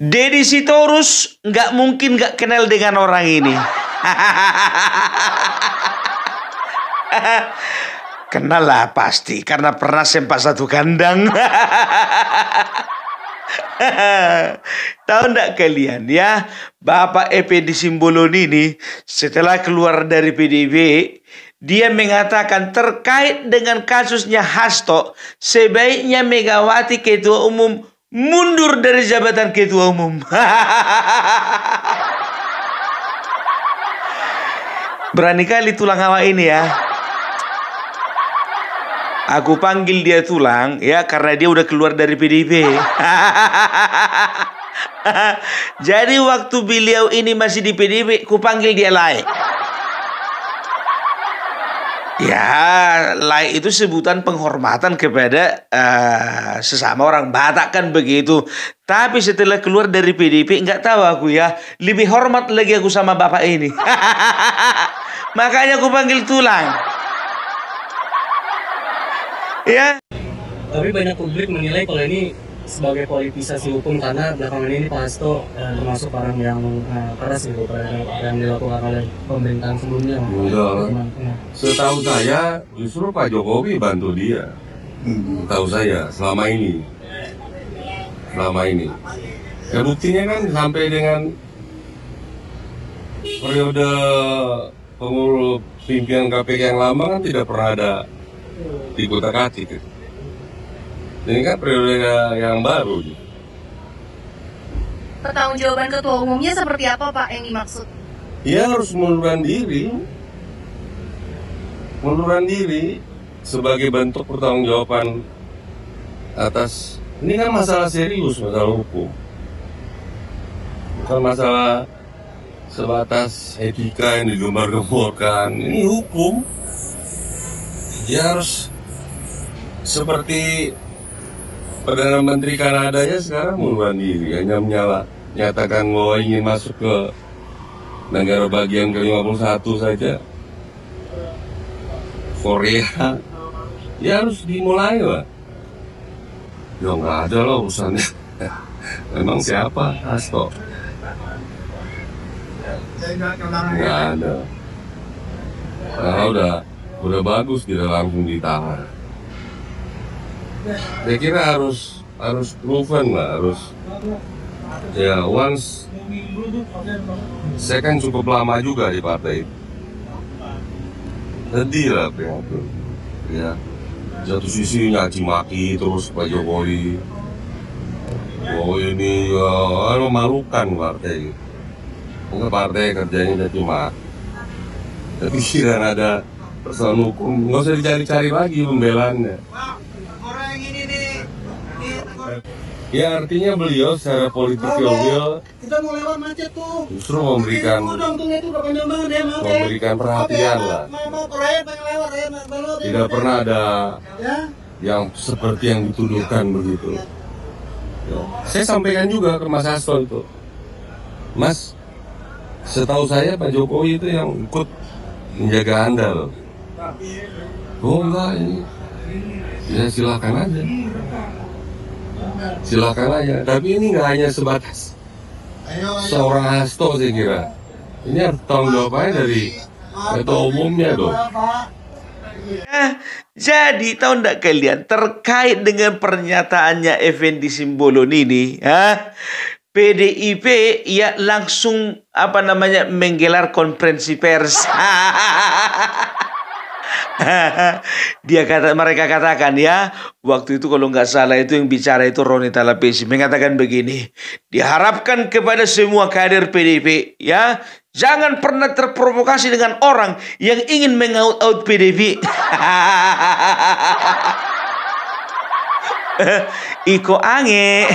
Deddy Sitorus nggak mungkin nggak kenal dengan orang ini. Kenal lah pasti, karena pernah sempat satu kandang. Tahu ndak kalian ya, Bapak Effendi Simbolon ini setelah keluar dari PDIP, dia mengatakan terkait dengan kasusnya Hasto, sebaiknya Megawati Ketua Umum mundur dari jabatan Ketua Umum. Berani kali tulang awak ini ya. Aku panggil dia tulang ya karena dia udah keluar dari PDIP. Jadi waktu beliau ini masih di PDIP, ku panggil dia Lai. Ya, Lai itu sebutan penghormatan kepada sesama orang Batak kan begitu. Tapi setelah keluar dari PDIP nggak tahu aku ya, lebih hormat lagi aku sama bapak ini. Makanya aku panggil tulang. Ya. Tapi banyak publik menilai kalau ini sebagai politisasi hukum karena belakangan ini Pak Hasto termasuk orang yang keras gitu yang dilakukan oleh pemerintahan sebelumnya. Setahu saya justru Pak Jokowi bantu dia. Tahu saya selama ini. Ya buktinya kan sampai dengan periode pengurus pimpinan KPK yang lama kan tidak pernah ada dikutak-atik. Ini kan periode yang baru. Pertanggungjawaban ketua umumnya seperti apa Pak yang dimaksud? Dia harus mengundurkan diri sebagai bentuk pertanggungjawaban atas ini kan masalah serius, masalah hukum, bukan masalah sebatas etika yang digembar-gemborkan. Ini hukum. Dia harus seperti Perdana Menteri Kanada ya sekarang mengundurkan diri, hanya menyatakan bahwa ingin masuk ke negara bagian ke-51 saja. Korea, ya harus dimulai lah. Ya nggak ada lah urusannya. Memang siapa Hasto? Nggak ada. Nah, udah bagus tidak langsung ditahan. Saya kira harus proven lah, harus ya once. Saya kan cukup lama juga di partai itu. Sedih lah prihatin. Ya, satu sisi nyaci maki terus Pak Jokowi. Oh ini ya memalukan partai. Mungkin partai kerjanya nyaci maki. Tapi kira ada persoalan hukum, nggak usah dicari-cari lagi pembelaannya. Ya artinya beliau secara politikal justru memberikan perhatian lah. Tidak pernah ada yang seperti yang dituduhkan begitu. Ya. Saya sampaikan juga ke Mas Hasto itu, Mas, setahu saya Pak Jokowi itu yang ikut menjaga Anda loh. Oh enggak, ini ya silakan aja. Tapi ini nggak hanya sebatas seorang Hasto saya kira. Ini harus tanggung jawabnya dari ketua umumnya dong. Jadi tahu ndak kalian terkait dengan pernyataannya Effendi Simbolon ini, PDIP ya langsung menggelar konferensi pers. Mereka katakan ya, waktu itu kalau nggak salah itu yang bicara itu Roni Talapesi mengatakan begini, diharapkan kepada semua kader PDIP ya, jangan pernah terprovokasi dengan orang yang ingin mengaut-out PDIP. Iko ange.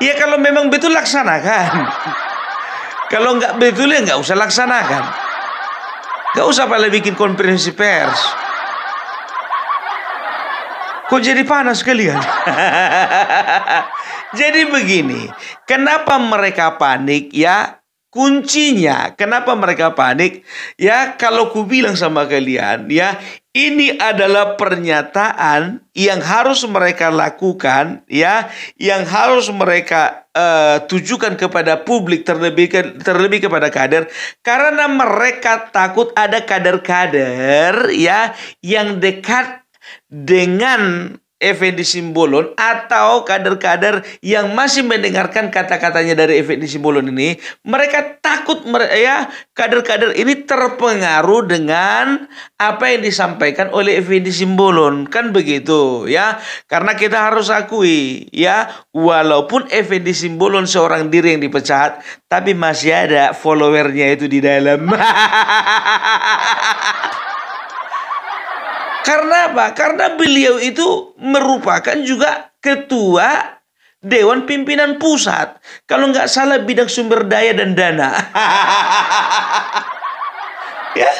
Ya kalau memang betul laksanakan. Kalau nggak betul ya nggak usah laksanakan. Gak usah pada bikin konferensi pers. Kok jadi panas kalian? Jadi begini, kenapa mereka panik ya? Kuncinya, kenapa mereka panik? Ya, kalau ku bilang sama kalian, ya, Ini adalah pernyataan yang harus mereka lakukan, ya, yang harus mereka tujukan kepada publik, terlebih kepada kader, karena mereka takut ada kader-kader, ya, yang dekat dengan Effendi Simbolon atau kader-kader yang masih mendengarkan kata-katanya dari Effendi Simbolon ini. Mereka takut, ya, kader-kader ini terpengaruh dengan apa yang disampaikan oleh Effendi Simbolon, kan begitu, ya. Karena kita harus akui, ya, walaupun Effendi Simbolon seorang diri yang dipecat, tapi masih ada followernya itu di dalam. Karena apa? Karena beliau itu merupakan juga ketua Dewan Pimpinan Pusat. Kalau nggak salah bidang sumber daya dan dana. Ya,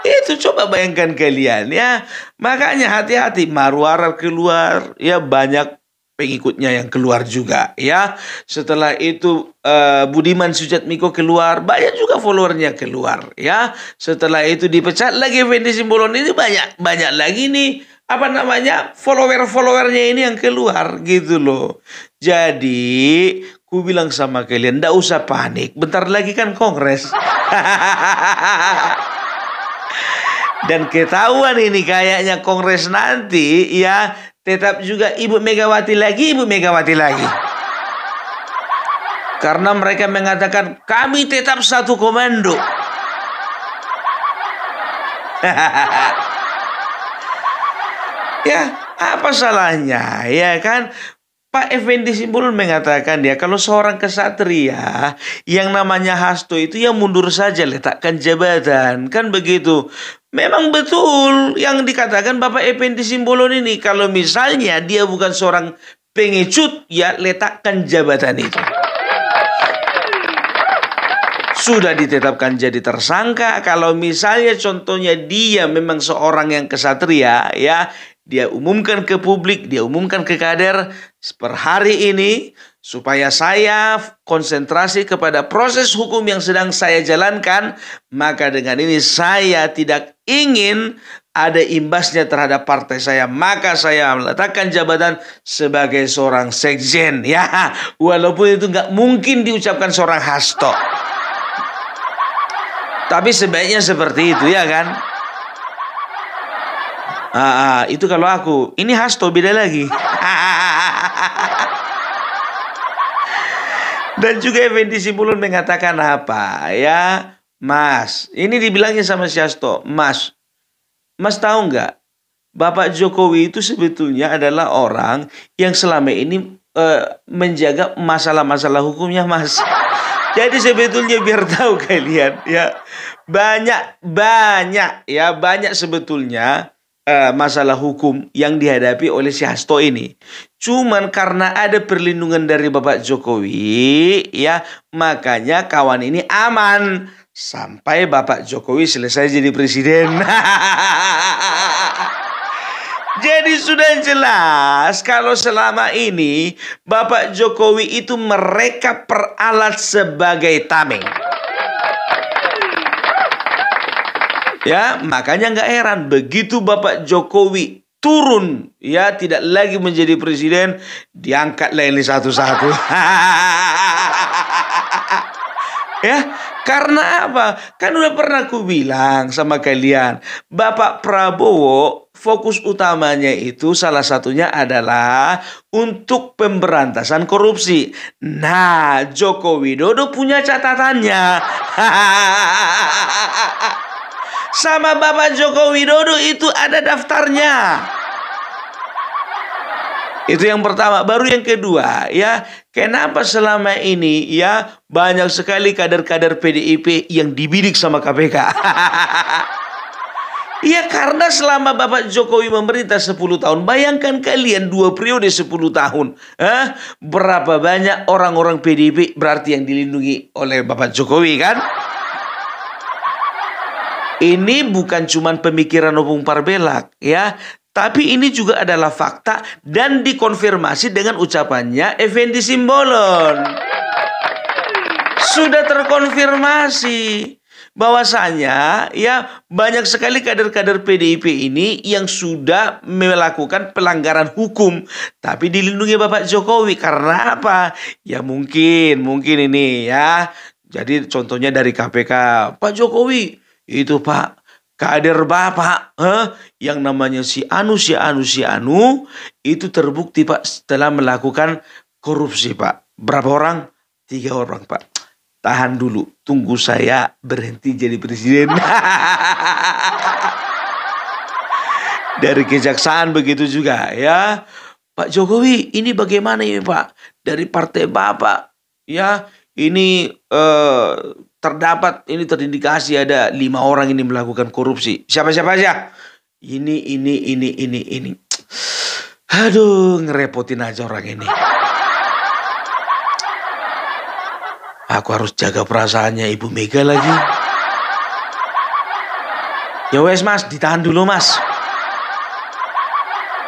itu coba bayangkan kalian, ya. Makanya hati-hati, Marwarar keluar, ya, banyak pengikutnya yang keluar juga, ya. Setelah itu Budiman Sujatmiko keluar, banyak juga followernya keluar, ya. Setelah itu dipecat lagi Effendi Simbolon, ini banyak lagi nih, apa namanya, followernya ini yang keluar, gitu loh. Jadi ku bilang sama kalian, ndak usah panik, bentar lagi kan kongres. Dan ketahuan ini kayaknya kongres nanti, ya, tetap juga Ibu Megawati lagi. Karena mereka mengatakan kami tetap satu komando. Ya, apa salahnya, ya kan? Pak Effendi Simbolon mengatakan, ya, kalau seorang kesatria yang namanya Hasto itu ya mundur saja, letakkan jabatan, kan begitu. Memang betul yang dikatakan Bapak Effendi Simbolon ini, kalau misalnya dia bukan seorang pengecut, ya, letakkan jabatan itu. Sudah ditetapkan jadi tersangka. Kalau misalnya contohnya dia memang seorang yang kesatria, ya, dia umumkan ke publik, dia umumkan ke kader per hari ini, supaya saya konsentrasi kepada proses hukum yang sedang saya jalankan. Maka dengan ini saya tidak ingin ada imbasnya terhadap partai saya. Maka saya meletakkan jabatan sebagai seorang sekjen, ya, walaupun itu nggak mungkin diucapkan seorang Hasto. Tapi sebaiknya seperti itu, ya kan? Itu kalau aku. Ini Hasto beda lagi. Dan juga Effendi Simbolon mengatakan apa, ya, Mas, ini dibilangnya sama si Hasto, Mas tahu nggak, Bapak Jokowi itu sebetulnya adalah orang yang selama ini menjaga masalah-masalah hukumnya, Mas. Jadi sebetulnya biar tahu kalian, ya, banyak sebetulnya masalah hukum yang dihadapi oleh si Hasto ini. Cuman karena ada perlindungan dari Bapak Jokowi, ya, makanya kawan ini aman sampai Bapak Jokowi selesai jadi presiden. Jadi sudah jelas kalau selama ini Bapak Jokowi itu mereka peralat sebagai tameng. Ya, makanya nggak heran begitu Bapak Jokowi turun, ya, tidak lagi menjadi presiden, diangkatlah ini satu-satu. Ya, karena apa? Kan udah pernah aku bilang sama kalian, Bapak Prabowo fokus utamanya itu salah satunya adalah untuk pemberantasan korupsi. Nah, Joko Widodo punya catatannya. Sama Bapak Joko Widodo itu ada daftarnya. Itu yang pertama. Baru yang kedua, ya, kenapa selama ini, ya, banyak sekali kader-kader PDIP yang dibidik sama KPK. Ya, karena selama Bapak Jokowi memerintah 10 tahun, bayangkan kalian 2 periode 10 tahun. Berapa banyak orang-orang PDIP berarti yang dilindungi oleh Bapak Jokowi, kan? Ini bukan cuma pemikiran Opung Parbelak, ya, tapi ini juga adalah fakta dan dikonfirmasi dengan ucapannya Effendi Simbolon. Sudah terkonfirmasi bahwasanya ya banyak sekali kader-kader PDIP ini yang sudah melakukan pelanggaran hukum tapi dilindungi Bapak Jokowi. Karena apa? Ya mungkin ini ya. Jadi contohnya dari KPK, Pak Jokowi itu Pak kader Bapak yang namanya si Anu itu terbukti Pak setelah melakukan korupsi Pak. Berapa orang? 3 orang Pak. Tahan dulu, tunggu saya berhenti jadi presiden. Dari kejaksaan begitu juga ya. Pak Jokowi ini bagaimana ya Pak? Dari partai Bapak ya ini terdapat ini terindikasi ada 5 orang ini melakukan korupsi. Siapa-siapa aja? Ini. Aduh, ngerepotin aja orang ini. Aku harus jaga perasaannya Ibu Mega lagi. Ya wes Mas, ditahan dulu Mas.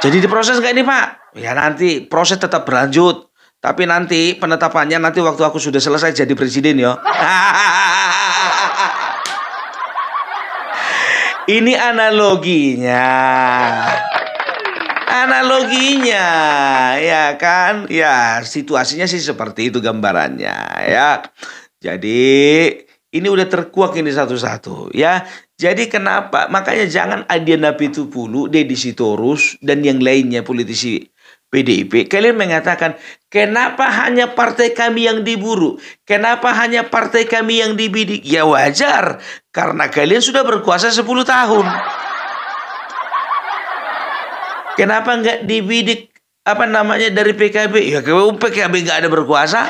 Jadi diproses gak ini Pak? Ya nanti proses tetap berlanjut. Tapi nanti penetapannya nanti waktu aku sudah selesai jadi presiden ya. Ini analoginya ya kan ya situasinya sih seperti itu gambarannya ya. Jadi ini udah terkuak ini satu-satu ya. Jadi kenapa makanya jangan Adiana Pitupulu, Deddy Sitorus dan yang lainnya politisi PDIP kalian mengatakan kenapa hanya partai kami yang diburu, kenapa hanya partai kami yang dibidik. Ya wajar karena kalian sudah berkuasa 10 tahun. Kenapa nggak dibidik dari PKB? Ya PKB nggak ada berkuasa.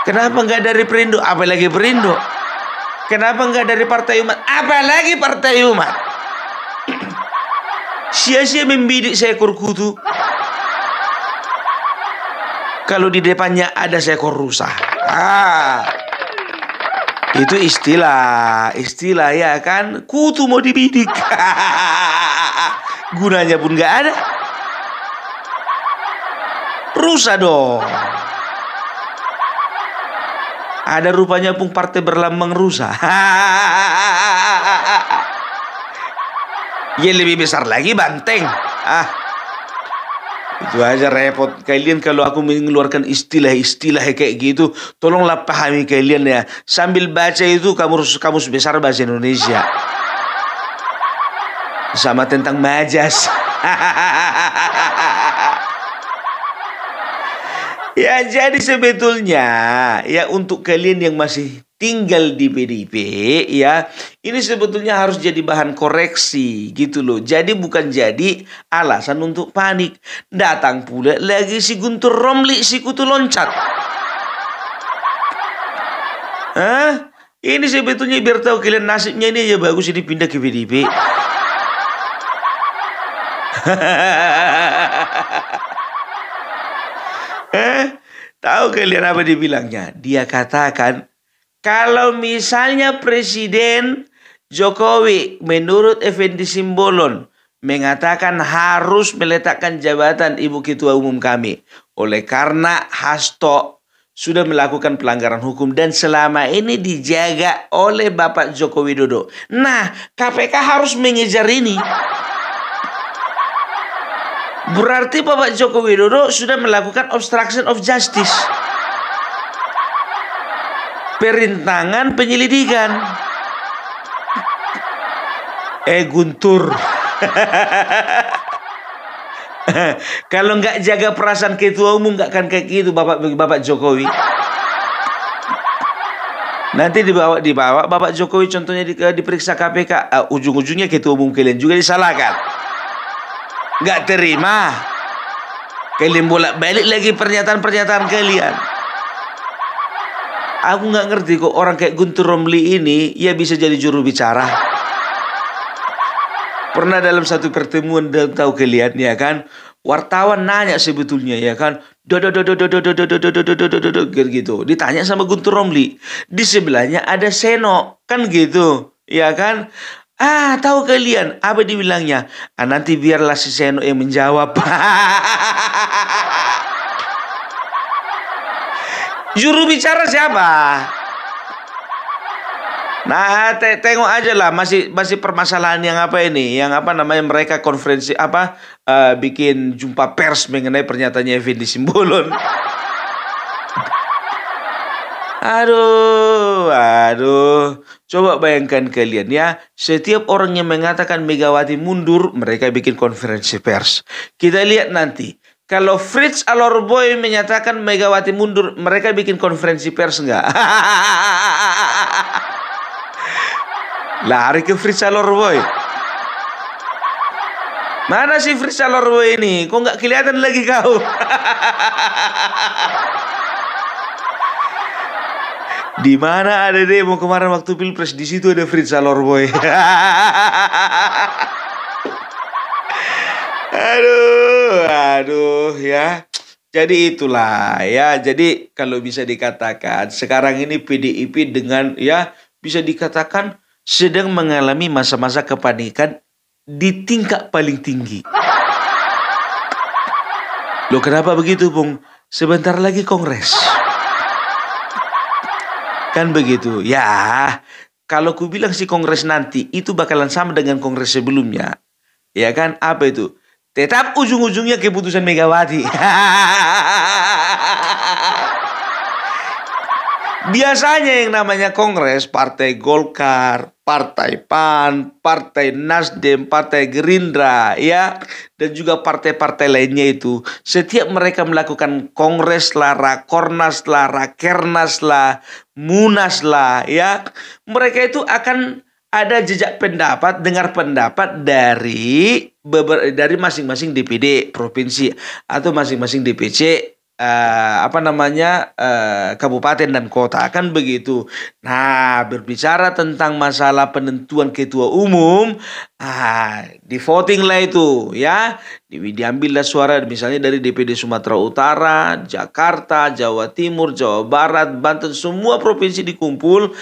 Kenapa nggak dari Perindo? Apalagi Perindo. Kenapa nggak dari Partai Umat? Apalagi Partai Umat. Sia-sia membidik seekor kutu. Kalau di depannya ada seekor rusa. Itu istilah ya kan. Kutu mau dibidik. Gunanya pun nggak ada. Rusa dong. Ada rupanya pun partai berlambang rusa. Ya lebih besar lagi banteng. Itu aja repot kalian kalau aku mengeluarkan istilah-istilah kayak gitu. Tolonglah pahami kalian ya. Sambil baca itu kamus besar bahasa Indonesia. Sama tentang majas. Ya jadi sebetulnya ya untuk kalian yang masih tinggal di PDIP ya ini sebetulnya harus jadi bahan koreksi gitu loh. Jadi bukan jadi alasan untuk panik. Datang pula lagi si Guntur Romli si kutu loncat. Ini sebetulnya biar tahu kalian nasibnya ini aja bagus ini pindah ke PDIP. Tahu kalian apa dibilangnya? Dia katakan kalau misalnya Presiden Jokowi menurut Effendi Simbolon mengatakan harus meletakkan jabatan Ibu Ketua Umum kami oleh karena Hasto sudah melakukan pelanggaran hukum dan selama ini dijaga oleh Bapak Joko Widodo. Nah, KPK harus mengejar ini. Berarti Bapak Joko Widodo sudah melakukan obstruction of justice. Perintangan penyelidikan. Guntur. Kalau nggak jaga perasaan ketua umum nggak akan kayak gitu Bapak Jokowi. Nanti dibawa Bapak Jokowi contohnya diperiksa KPK. Ujung-ujungnya ketua umum kalian juga disalahkan. Nggak terima. Kalian bolak-balik lagi pernyataan kalian. Aku nggak ngerti kok orang kayak Guntur Romli ini ya bisa jadi juru bicara. Pernah dalam satu pertemuan tahu kalian ya kan, wartawan nanya sebetulnya ya kan, gitu. Ditanya sama Guntur Romli, di sebelahnya ada Seno kan gitu, ya kan? Tahu kalian apa dibilangnya? Nanti biarlah si Seno yang menjawab. Juru bicara siapa? Nah, tengok aja lah, masih masih permasalahan yang apa ini, yang apa namanya mereka konferensi apa bikin jumpa pers mengenai pernyataannya Effendi Simbolon. Aduh, aduh. Coba bayangkan kalian ya, setiap orang yang mengatakan Megawati mundur, mereka bikin konferensi pers. Kita lihat nanti, kalau Fritz Alorboy menyatakan Megawati mundur, mereka bikin konferensi pers nggak? Lari ke Fritz Alorboy. Mana si Fritz Alorboy ini? Kok nggak kelihatan lagi kau? Di mana ada demo kemarin waktu Pilpres, di situ ada Fritz Alorboy. Aduh ya. Jadi itulah ya. Jadi kalau bisa dikatakan sekarang ini PDIP dengan ya bisa dikatakan sedang mengalami masa-masa kepanikan di tingkat paling tinggi. Loh kenapa begitu, Bung? Sebentar lagi Kongres. Kan begitu. Ya, kalau ku bilang si Kongres nanti itu bakalan sama dengan Kongres sebelumnya. Ya kan? Apa itu? Tetap ujung-ujungnya keputusan Megawati. Biasanya yang namanya Kongres, Partai Golkar, Partai PAN, Partai Nasdem, Partai Gerindra, ya, dan juga partai-partai lainnya itu, setiap mereka melakukan Kongres lah, Rakornas lah, Rakernas lah, Munas lah, ya, mereka itu akan ada jejak pendapat, dengar pendapat dari masing-masing DPD provinsi atau masing-masing DPC kabupaten dan kota, kan begitu. Nah, berbicara tentang masalah penentuan ketua umum, di voting lah itu ya, diambillah suara misalnya dari DPD Sumatera Utara, Jakarta, Jawa Timur, Jawa Barat, Banten, semua provinsi dikumpul.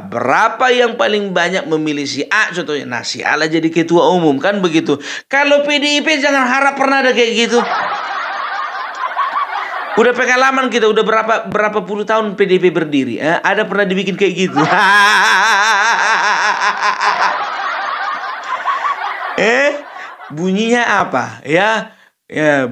Berapa yang paling banyak memilih si A contohnya, nah si A lah jadi ketua umum, kan begitu. Kalau PDIP jangan harap pernah ada kayak gitu. Udah pengalaman kita, udah berapa puluh tahun PDIP berdiri. Ada pernah dibikin kayak gitu? Bunyinya apa? Ya,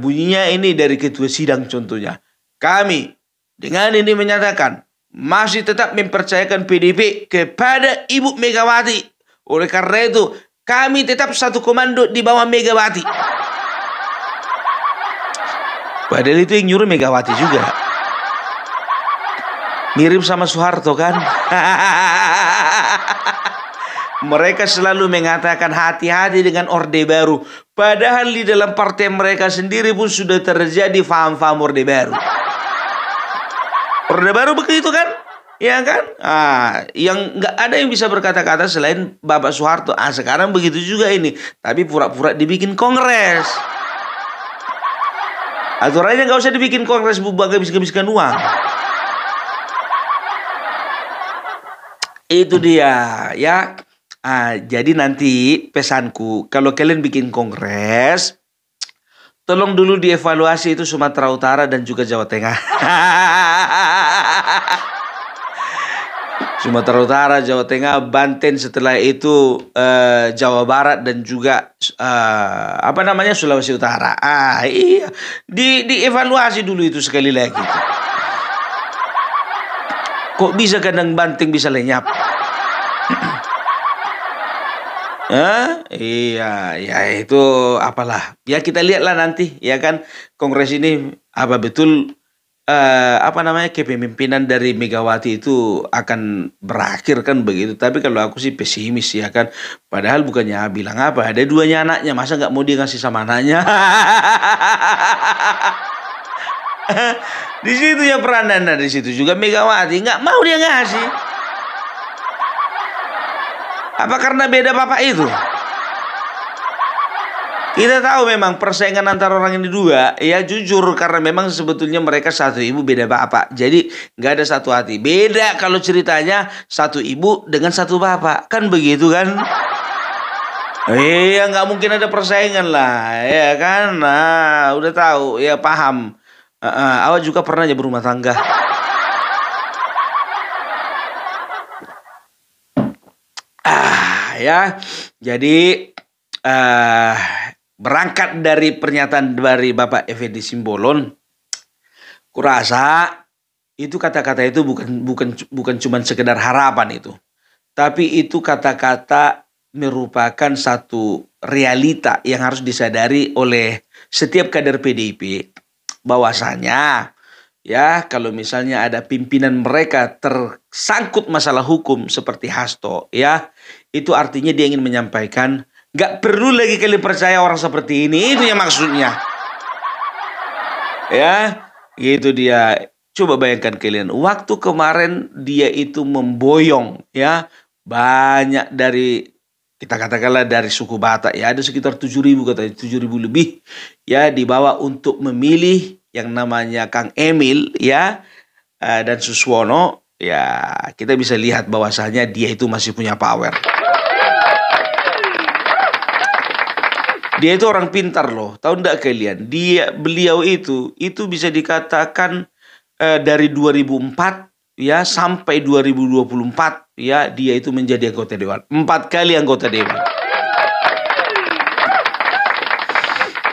bunyinya ini dari ketua sidang contohnya. Kami dengan ini menyatakan masih tetap mempercayakan PDIP kepada Ibu Megawati. Oleh karena itu, kami tetap satu komando di bawah Megawati. Padahal itu yang nyuruh Megawati juga. Mirip sama Soeharto kan? Mereka selalu mengatakan hati-hati dengan Orde Baru. Padahal di dalam partai mereka sendiri pun sudah terjadi faham-faham Orde Baru. Orde Baru begitu kan? Ya kan? Yang nggak ada yang bisa berkata-kata selain Bapak Soeharto. Sekarang begitu juga ini. Tapi pura-pura dibikin kongres. Aturannya nggak usah dibikin kongres buat habis-habiskan uang. Itu dia ya. Jadi nanti pesanku, kalau kalian bikin kongres, tolong dulu dievaluasi itu Sumatera Utara dan juga Jawa Tengah. Sumatera Utara, Jawa Tengah, Banten, setelah itu Jawa Barat dan juga Sulawesi Utara. Iya, dievaluasi dulu itu sekali lagi. Kok bisa kadang Banten bisa lenyap? Iya, ya itu apalah. Ya kita lihatlah nanti, ya kan, kongres ini apa betul kepemimpinan dari Megawati itu akan berakhir kan begitu. Tapi kalau aku sih pesimis ya kan. Padahal bukannya bilang apa, ada duanya anaknya, masa nggak mau dia ngasih sama anaknya? Di situ ya peranan, di situ juga Megawati nggak mau dia ngasih. Apa karena beda bapak itu? Kita tahu memang persaingan antara orang ini dua, ya jujur, karena memang sebetulnya mereka satu ibu beda bapak. Jadi nggak ada satu hati. Beda kalau ceritanya satu ibu dengan satu bapak, kan begitu kan? Iya, nggak mungkin ada persaingan lah, ya kan? Nah, udah tahu, ya paham. Awak juga pernah ya berumah tangga. ya. Jadi berangkat dari pernyataan dari Bapak Effendi Simbolon, kurasa itu kata-kata itu bukan cuma sekedar harapan itu, tapi itu kata-kata merupakan satu realita yang harus disadari oleh setiap kader PDIP, bahwasanya ya kalau misalnya ada pimpinan mereka tersangkut masalah hukum seperti Hasto, ya itu artinya dia ingin menyampaikan nggak perlu lagi kalian percaya orang seperti ini, itu yang maksudnya. Ya, itu dia. Coba bayangkan kalian, waktu kemarin dia itu memboyong ya banyak dari, kita katakanlah dari suku Batak ya, ada sekitar 7.000 katanya, 7.000 lebih ya dibawa untuk memilih yang namanya Kang Emil ya dan Suswono. Ya kita bisa lihat bahwasanya dia itu masih punya power. Dia itu orang pintar loh, tahu enggak kalian? Beliau itu bisa dikatakan dari 2004 ya sampai 2024 ya dia itu menjadi anggota dewan. 4 kali anggota dewan.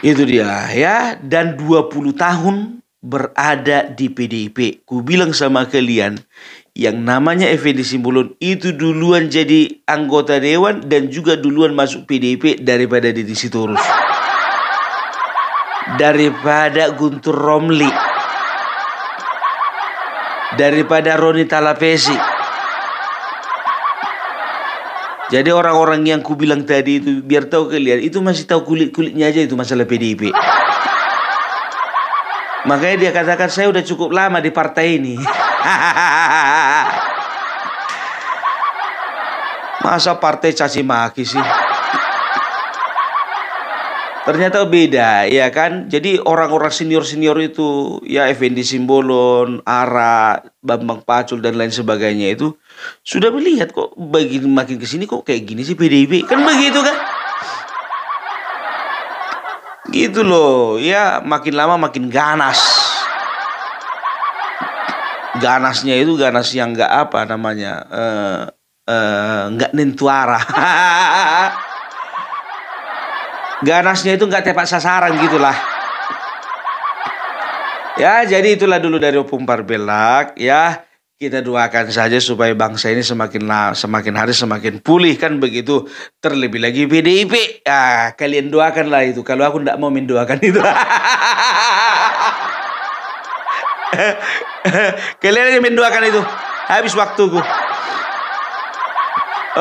Itu dia ya, dan 20 tahun berada di PDIP. Ku bilang sama kalian, yang namanya Effendi Simbolon itu duluan jadi anggota dewan dan juga duluan masuk PDIP daripada Deddy Sitorus, daripada Guntur Romli, daripada Roni Talapesi. Jadi orang-orang yang ku bilang tadi itu, biar tahu kalian, itu masih tahu kulit-kulitnya aja itu masalah PDIP. Makanya dia katakan saya udah cukup lama di partai ini. Masa partai caci maki sih? Ternyata beda, ya kan? Jadi orang-orang senior-senior itu, ya Effendi Simbolon, Ara, Bambang Pacul dan lain sebagainya itu sudah melihat kok makin kesini kok kayak gini sih PDIP, kan begitu kan? Gitu loh, ya makin lama makin ganas. Ganasnya itu ganas yang nggak apa namanya, nggak nentuara. Ganasnya itu nggak tepat sasaran gitulah. Ya jadi itulah dulu dari Opung Parbelak ya. Kita doakan saja supaya bangsa ini semakin hari semakin pulih kan begitu. Terlebih lagi PDIP. Ah, kalian doakanlah itu. Kalau aku tidak mau mendoakan itu. Kalian aja mendoakan itu. Habis waktuku.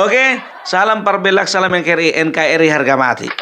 Oke, salam Parbelak, salam NKRI harga mati.